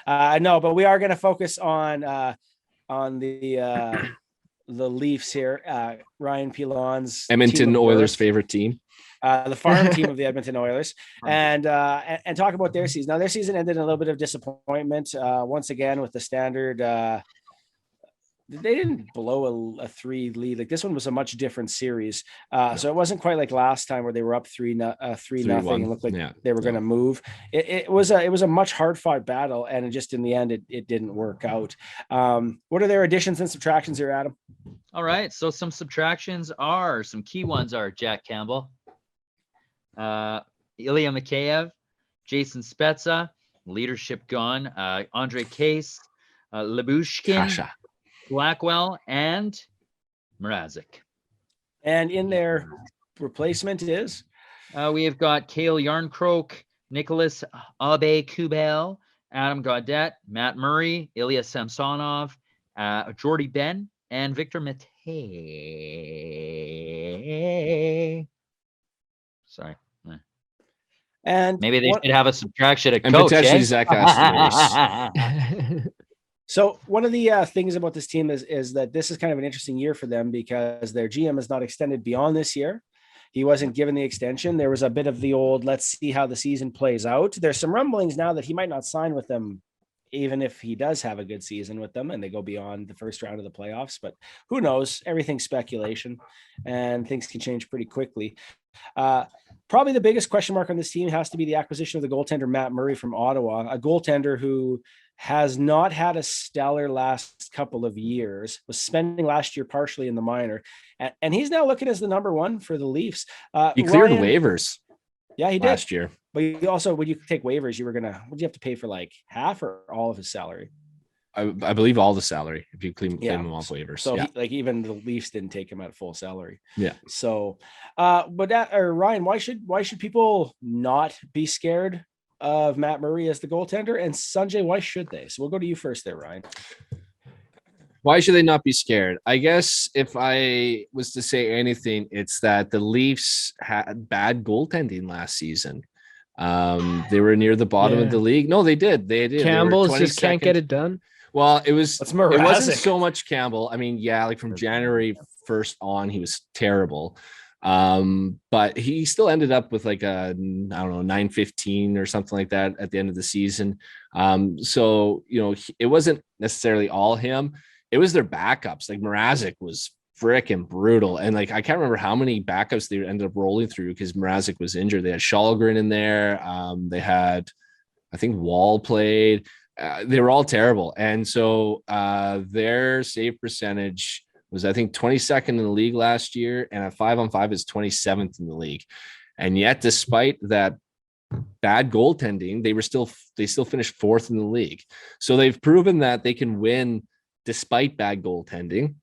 No, but we are going to focus on the Leafs here. Ryan Pilon's Edmonton Oilers' favorite team. The farm team of the Edmonton Oilers, and talk about their season. Now, their season ended in a little bit of disappointment once again with the standard. They didn't blow a 3 lead. Like, this one was a much different series. So it wasn't quite like last time where they were up 3-0 and looked like they were going to move. It was a much hard fought battle, and just in the end, it didn't work out. What are their additions and subtractions here, Adam? All right. So some subtractions some key ones are Jack Campbell, Ilya Mikheyev, Jason Spezza, leadership gone, Andre Case, Lyubushkin, Blackwell, and Mrazek. And in their replacement is? We have got Cale Yarncroke, Nicholas Aube-Kubel, Adam Gaudette, Matt Murray, Ilya Samsonov, Jordy Ben, and Victor Mete. Sorry. And maybe they should have a subtraction at and coach, potentially Zach Aston. So one of the things about this team is that this is kind of an interesting year for them because their GM is not extended beyond this year. He wasn't given the extension. There was a bit of the old, let's see how the season plays out. There's some rumblings now that he might not sign with them, even if he does have a good season with them and they go beyond the first round of the playoffs. But who knows? Everything's speculation and things can change pretty quickly. Probably the biggest question mark on this team has to be the acquisition of the goaltender Matt Murray from Ottawa, a goaltender who has not had a stellar last couple of years, was spending last year partially in the minor, and he's now looking as the number one for the Leafs. He cleared waivers. Yeah, he did last year. But you also, when you take waivers, would you have to pay for like half or all of his salary? I believe all the salary if you claim him off waivers. So even the Leafs didn't take him at full salary. Yeah. So, Ryan, why should people not be scared of Matt Murray as the goaltender? And Sanjay, why should they? So we'll go to you first there, Ryan. Why should they not be scared? I guess if I was to say anything, it's that the Leafs had bad goaltending last season. They were near the bottom of the league. No, they did. Campbell just can't get it done. Well, it wasn't so much Campbell. I mean, like from January 1st on, he was terrible. But he still ended up with like a, I don't know, 915 or something like that at the end of the season. So, it wasn't necessarily all him. It was their backups. Like Mrazek was freaking brutal. And like, I can't remember how many backups they ended up rolling through because Mrazek was injured. They had Shalgren in there. They had, I think Wall played. They were all terrible. And so their save percentage was, I think, 22nd in the league last year, and at 5-on-5 is 27th in the league. And yet, despite that bad goaltending, they still finished 4th in the league. So they've proven that they can win despite bad goaltending.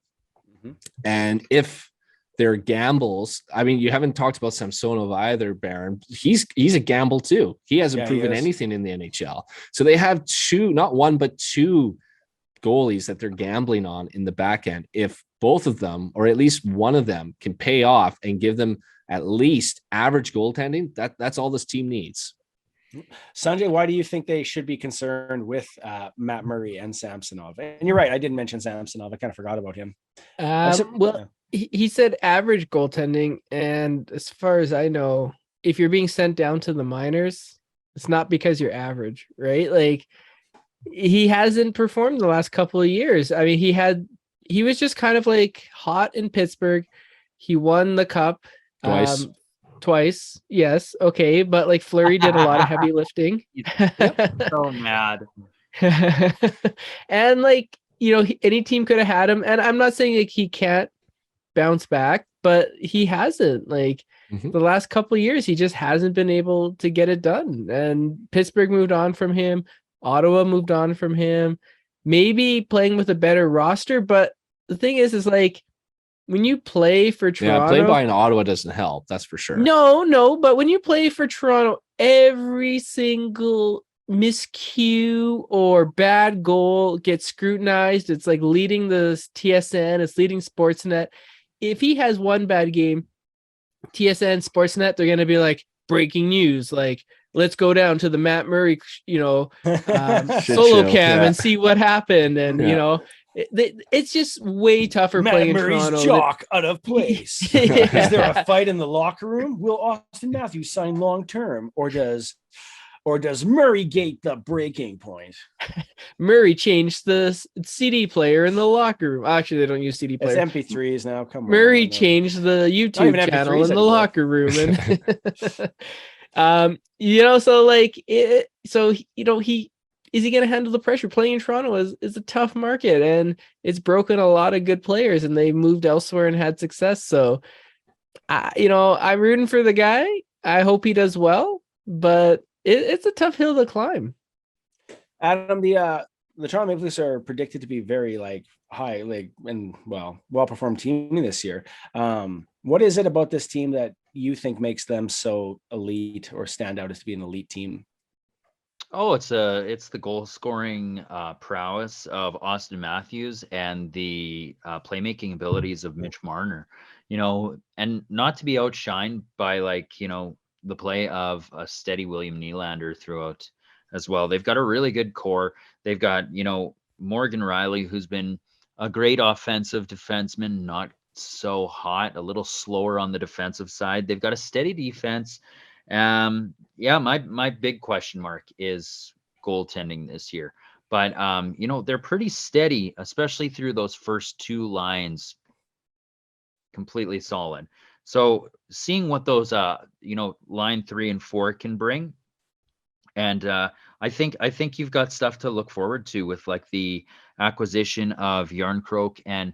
Mm-hmm. And if their gambles, I mean, you haven't talked about Samsonov either, Baron. He's a gamble too. He hasn't proven anything in the NHL. So they have not one, but two goalies that they're gambling on in the back end. If both of them, or at least one of them, can pay off and give them at least average goaltending, that's all this team needs. Sanjay, why do you think they should be concerned with Matt Murray and Samsonov? And you're right, I didn't mention Samsonov. I kind of forgot about him. He said average goaltending, and as far as I know, if you're being sent down to the minors, it's not because you're average, right? Like, he hasn't performed the last couple of years. I mean, he was just kind of like hot in Pittsburgh. He won the cup twice. Yes. Okay. But like Fleury did a lot of heavy lifting. So mad. And like, any team could have had him. And I'm not saying like he can't bounce back, but he hasn't. Like the last couple of years, he just hasn't been able to get it done. And Pittsburgh moved on from him. Ottawa moved on from him, maybe playing with a better roster. But the thing is like, when you play for Toronto, playing by in Ottawa doesn't help. That's for sure. No. But when you play for Toronto, every single miscue or bad goal gets scrutinized. It's like leading the TSN. It's leading Sportsnet. If he has one bad game, TSN, Sportsnet, they're going to be like, breaking news, like, let's go down to the Matt Murray, solo show. cam and see what happened. And, it's just way tougher Matt playing Murray's in Toronto. jock out of place. Is there a fight in the locker room? Will Austin Matthews sign long-term, or does Murray gate the breaking point? Murray changed the CD player in the locker room. Actually, they don't use CD players. It's MP3s now. Come on. Murray changed the YouTube channel in the locker room. And is he going to handle the pressure? Playing in Toronto is a tough market, and it's broken a lot of good players, and they moved elsewhere and had success. So, I'm rooting for the guy. I hope he does well, but it's a tough hill to climb. Adam, the Toronto Maple Leafs are predicted to be very high, and well-performed team this year. What is it about this team that you think makes them so elite or stand out as to be an elite team? Oh, it's the goal scoring prowess of Austin Matthews and the playmaking abilities of Mitch Marner, and not to be outshined by the play of a steady William Nylander throughout as well. They've got a really good core. They've got, Morgan Riley, who's been a great offensive defenseman, not so hot, a little slower on the defensive side. They've got a steady defense. My big question mark is goaltending this year, but they're pretty steady, especially through those first two lines, completely solid. So seeing what those line 3 and 4 can bring, and I think you've got stuff to look forward to with the acquisition of Yarncroke. And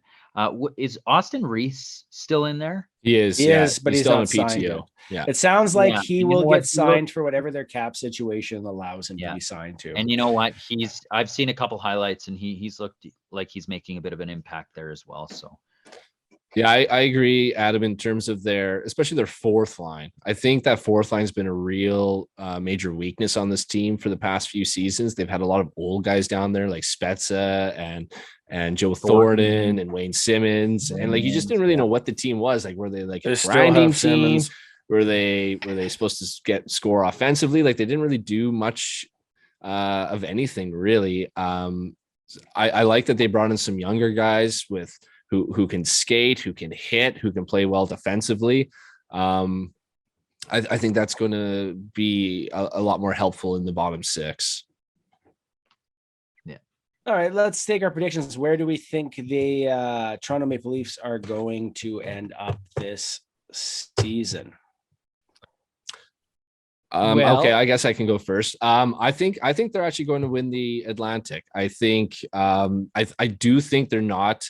is Austin Reese still in there? He is, but he's still on a not PTO. signed. Yeah, it sounds like he will get signed for for whatever their cap situation allows him to be signed to. And you know what? I've seen a couple highlights, and he's looked like he's making a bit of an impact there as well. So. Yeah, I agree, Adam, in terms of especially their fourth line. I think that fourth line has been a real major weakness on this team for the past few seasons. They've had a lot of old guys down there like Spezza and Joe Thornton and Wayne Simmons. And you just didn't really know what the team was. Were they a grinding team? Were they supposed to score offensively? They didn't really do much of anything really. I like that they brought in some younger guys who can skate, who can hit, who can play well defensively. I think that's going to be a lot more helpful in the bottom six. Yeah. All right, let's take our predictions. Where do we think the Toronto Maple Leafs are going to end up this season? Okay, I guess I can go first. I think they're actually going to win the Atlantic. I think I do think they're not.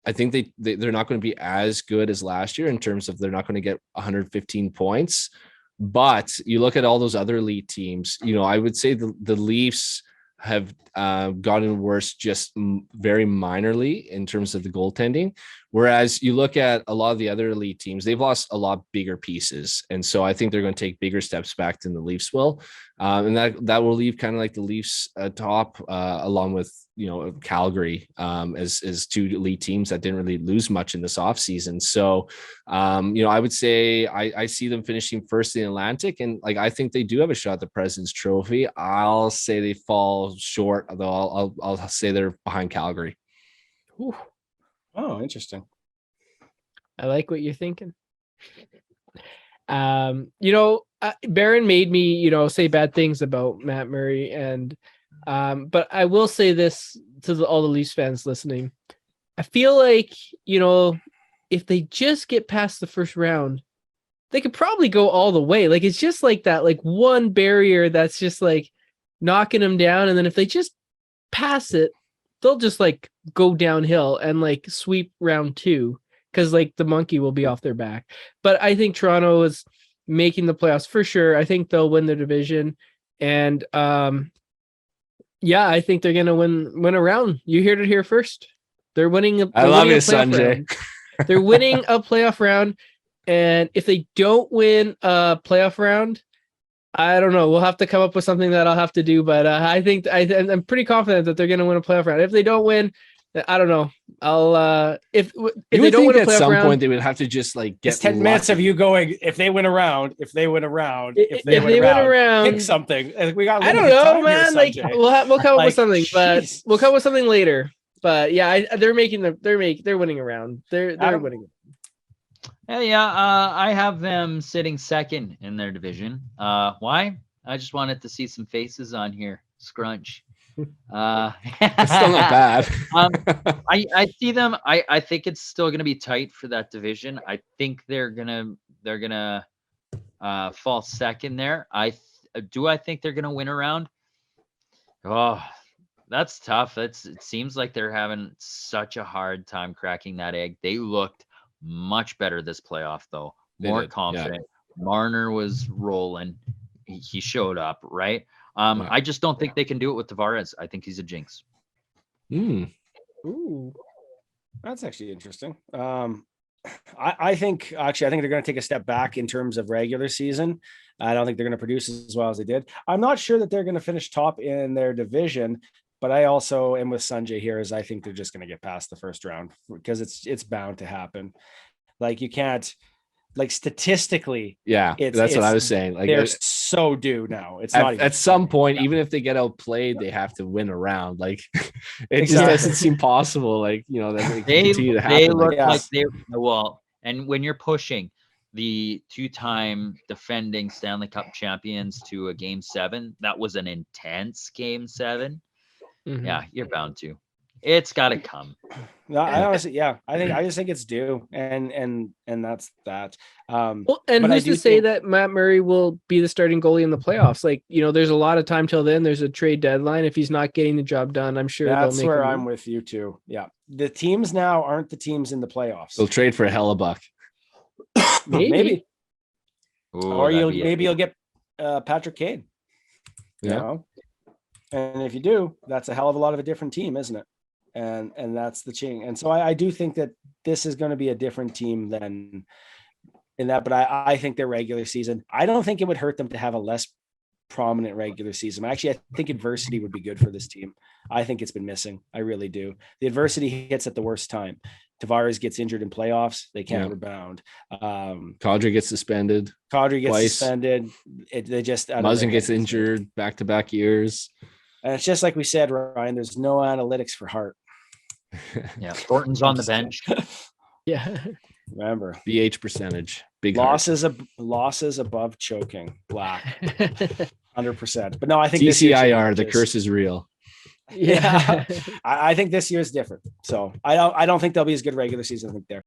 I think they're not going to be as good as last year in terms of they're not going to get 115 points. But you look at all those other elite teams, I would say the Leafs have gotten worse just very minorly in terms of the goaltending. Whereas you look at a lot of the other elite teams, they've lost a lot bigger pieces. And so I think they're going to take bigger steps back than the Leafs will. And that will leave kind of the Leafs top along with, Calgary as two elite teams that didn't really lose much in this offseason. So, I would say I see them finishing first in the Atlantic. And I think they do have a shot at the President's Trophy. I'll say they fall short, although I'll say they're behind Calgary. Ooh. Oh, interesting. I like what you're thinking. Baron made me, say bad things about Matt Murray, and but I will say this to all the Leafs fans listening. I feel like, if they just get past the first round, they could probably go all the way. It's just that, one barrier that's just knocking them down, and then if they just pass it, they'll just go downhill and sweep round 2 because the monkey will be off their back. But I think Toronto is making the playoffs for sure. I think they'll win their division, and I think they're gonna win a round. You heard it here first. They're winning. I love you, Sanjay. They're winning a playoff round, and if they don't win a playoff round, I don't know. We'll have to come up with something that I'll have to do, but I think I'm pretty confident that they're going to win a playoff round. If they don't win, I don't know. I'll if You they would don't think win a at playoff some round, point they would have to just like get It's 10 minutes of lucky. you going, if they win a round, if they win a round, If they win a round, pick something. And we got I don't limited know, time man. here, Like Sanjay. we'll come up Like, with something, but jeez. we'll come up with something later. But yeah, they're winning a round. They're Adam? winning. I have them sitting second in their division. Why? I just wanted to see some faces on here. Scrunch. It's still not bad. I see them. I think it's still gonna be tight for that division. I think they're gonna fall second there. I think they're gonna win a round. Oh, that's tough. It seems like they're having such a hard time cracking that egg. They looked much better this playoff, though. More confident. Yeah. Marner was rolling. He showed up, right? Yeah. I just don't think they can do it with Tavares. I think he's a jinx. Ooh, that's actually interesting. I think they're going to take a step back in terms of regular season. I don't think they're going to produce as well as they did. I'm not sure that they're going to finish top in their division, but I also am with Sanjay here, as I think they're just going to get past the first round because it's bound to happen. Like you can't, like statistically, that's what I was saying. Like they're so due now. It's not even at some point, even if they get outplayed, they have to win a round. Like it just doesn't seem possible. Like that they continue to happen. They look like they well. And when you're pushing the two-time defending Stanley Cup champions to a game 7, that was an intense game 7. Mm-hmm. Yeah, you're bound to. It's got to come. No, I honestly, I just think it's due, and that's that. Well, and who's to say that Matt Murray will be the starting goalie in the playoffs? Like, there's a lot of time till then. There's a trade deadline. If he's not getting the job done, I'm sure that's where I'm with you too. Yeah, the teams now aren't the teams in the playoffs. They'll trade for a $1 maybe. Ooh, or you'll get Patrick Kane. Yeah. And if you do, that's a hell of a lot of a different team, isn't it? And that's the change. And so I do think that this is going to be a different team than in that, but I think their regular season, I don't think it would hurt them to have a less prominent regular season. Actually, I think adversity would be good for this team. I think it's been missing. I really do. The adversity hits at the worst time. Tavares gets injured in playoffs. They can't rebound. Kadri gets suspended. Suspended. They just Muzzin gets injured back-to-back years. And it's just like we said, Ryan, there's no analytics for Hart. Yeah. Thornton's on the bench. Yeah. Remember. VH percentage. Big losses above choking. Black. 100%. But no, I think TCIR, the curse is real. Yeah. I think this year is different. So I don't think they'll be as good regular season. I think they're